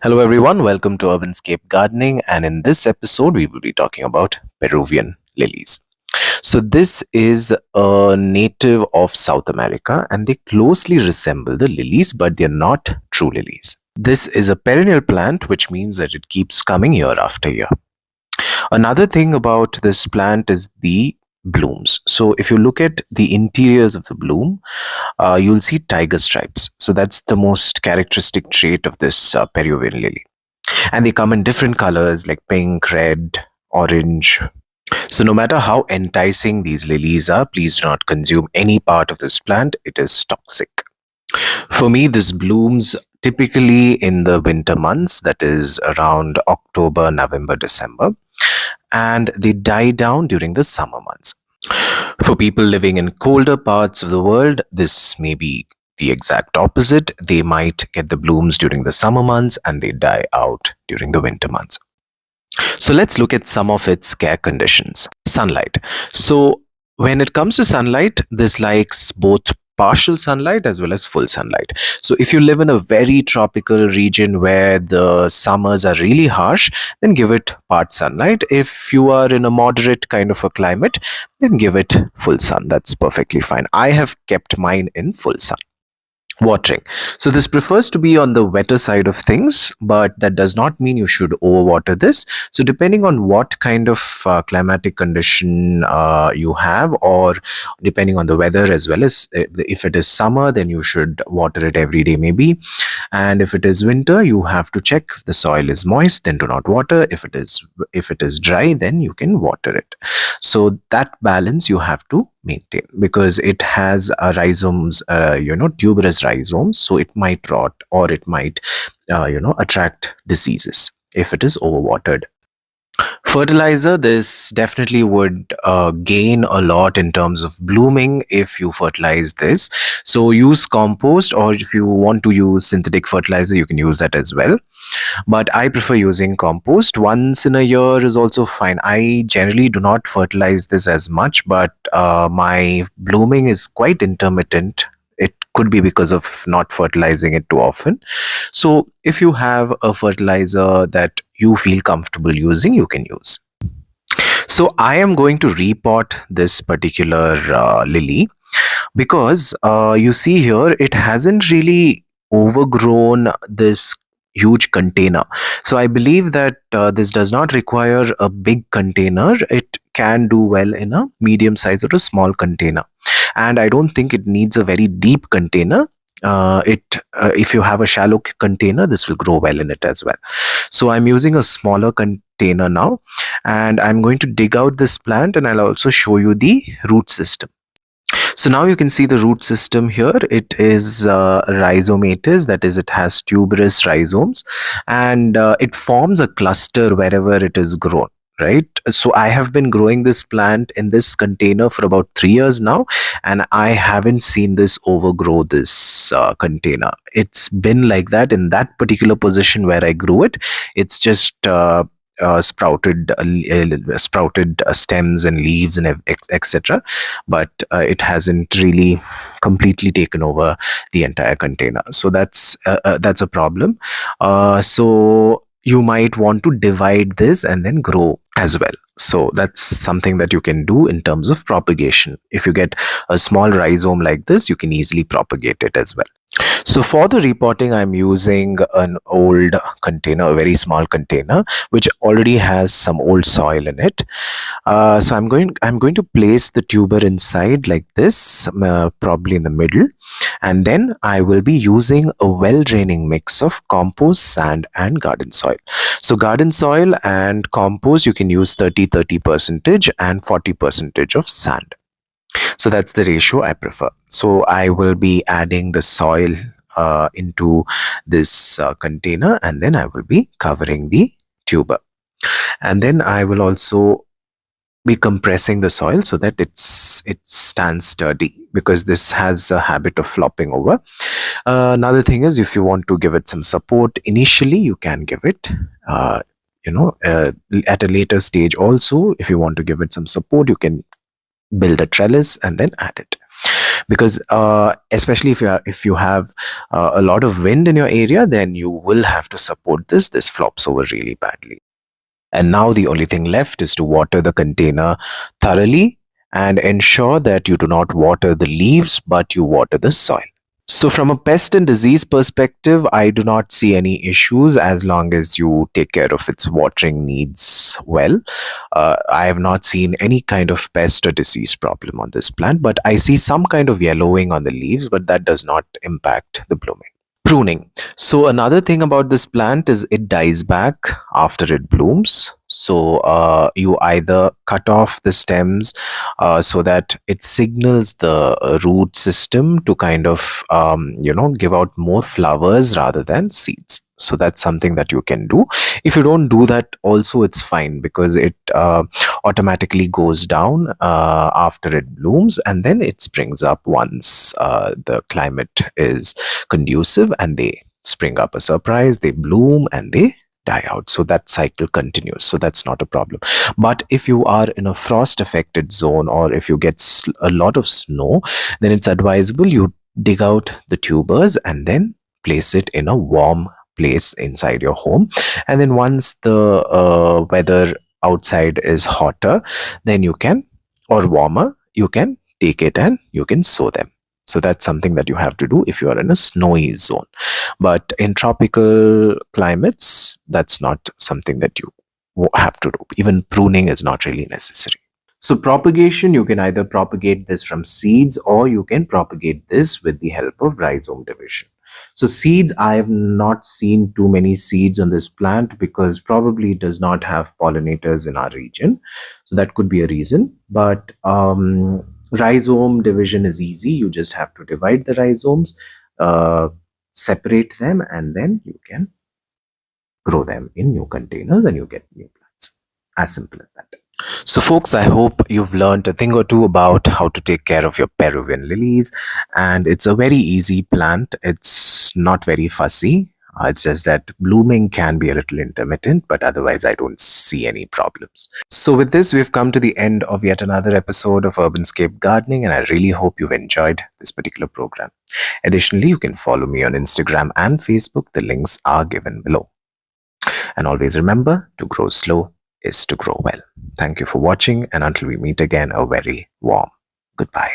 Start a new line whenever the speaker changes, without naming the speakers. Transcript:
Hello, everyone. Welcome to Urbanscape Gardening. And in this episode, we will be talking about Peruvian lilies. So, this is a native of South America and they closely resemble the lilies, but they're not true lilies. This is a perennial plant, which means that it keeps coming year after year. Another thing about this plant is the blooms. So, if you look at the interiors of the bloom, you'll see tiger stripes. So, that's the most characteristic trait of this Peruvian lily. And they come in different colors like pink, red, orange. So, no matter how enticing these lilies are, please do not consume any part of this plant. It is toxic. For me, this blooms typically in the winter months, that is around October, November, December, and they die down during the summer months. For people living in colder parts of the world, this may be the exact opposite. They might get the blooms during the summer months and they die out during the winter months. So let's look at some of its care conditions. Sunlight. So when it comes to sunlight, this likes both partial sunlight as well as full sunlight. So if you live in a very tropical region where the summers are really harsh, then give it part sunlight. If you are in a moderate kind of a climate, then give it full sun. That's perfectly fine. I have kept mine in full sun. Watering. So this prefers to be on the wetter side of things, but that does not mean you should overwater this. So depending on what kind of climatic condition you have, or depending on the weather as well as if it is summer, then you should water it every day maybe. And if it is winter, you have to check if the soil is moist, then do not water. If it is dry, then you can water it. So that balance you have to maintain because it has rhizomes, tuberous rhizomes, so it might rot or it might attract diseases if it is overwatered. Fertilizer, this definitely would gain a lot in terms of blooming if you fertilize this. So use compost, or if you want to use synthetic fertilizer, you can use that as well. But I prefer using compost. Once in a year is also fine. I generally do not fertilize this as much, but my blooming is quite intermittent. It could be because of not fertilizing it too often. So if you have a fertilizer that you feel comfortable using, you can use. So I am going to repot this particular lily because you see here it hasn't really overgrown this huge container. So I believe that this does not require a big container. It can do well in a medium size or a small container, and I don't think it needs a very deep container. It If you have a shallow container, this will grow well in it as well. So I'm using a smaller container now, and I'm going to dig out this plant, and I'll also show you the root system. So now you can see the root system here. It is rhizomatous, that is, it has tuberous rhizomes, and it forms a cluster wherever it is grown. Right. So I have been growing this plant in this container for about 3 years now, and I haven't seen this overgrow this container. It's been like that in that particular position where I grew it. It's just sprouted stems and leaves and etc. But it hasn't really completely taken over the entire container. So that's a problem. So you might want to divide this and then grow as well. So that's something that you can do in terms of propagation. If you get a small rhizome like this, you can easily propagate it as well. So for the repotting, I'm using an old container, a very small container, which already has some old soil in it. So I'm going to place the tuber inside like this, probably in the middle, and then I will be using a well-draining mix of compost, sand, and garden soil. So garden soil and compost, you can use 30 percentage and 40 percentage of sand. So that's the ratio I prefer. So I will be adding the soil into this container, and then I will be covering the tuber. And then I will also be compressing the soil so that it stands sturdy, because this has a habit of flopping over. Another thing is, if you want to give it some support initially, you can give it at a later stage also. If you want to give it some support, you can build a trellis and then add it. because especially if you have a lot of wind in your area, then you will have to support this flops over really badly. And now the only thing left is to water the container thoroughly and ensure that you do not water the leaves but you water the soil. So, from a pest and disease perspective, I do not see any issues as long as you take care of its watering needs well. I have not seen any kind of pest or disease problem on this plant, but I see some kind of yellowing on the leaves, but that does not impact the blooming. Pruning. So another thing about this plant is it dies back after it blooms. So you either cut off the stems so that it signals the root system to kind of give out more flowers rather than seeds. So that's something that you can do. If you don't do that, also it's fine because it automatically goes down after it blooms, and then it springs up once the climate is conducive, and they spring up a surprise, they bloom, and they die out. So that cycle continues. So that's not a problem. But if you are in a frost affected zone, or if you get a lot of snow, then it's advisable you dig out the tubers and then place it in a warm place inside your home. And then once the weather outside is hotter, then you can, or warmer, you can take it and you can sow them. So that's something that you have to do if you are in a snowy zone. But in tropical climates, that's not something that you have to do. Even pruning is not really necessary. So propagation, you can either propagate this from seeds or you can propagate this with the help of rhizome division. So seeds, I have not seen too many seeds on this plant because probably it does not have pollinators in our region. So that could be a reason. But rhizome division is easy. You just have to divide the rhizomes, separate them, and then you can grow them in new containers and you get new plants. As simple as that. So folks, I hope you've learned a thing or two about how to take care of your Peruvian lilies, and it's a very easy plant. It's not very fussy. It's just that blooming can be a little intermittent, but otherwise I don't see any problems. So with this, we've come to the end of yet another episode of Urbanscape Gardening, and I really hope you've enjoyed this particular program. Additionally, you can follow me on Instagram and Facebook. The links are given below. And always remember, to grow slow is to grow well. Thank you for watching, and until we meet again, a very warm goodbye.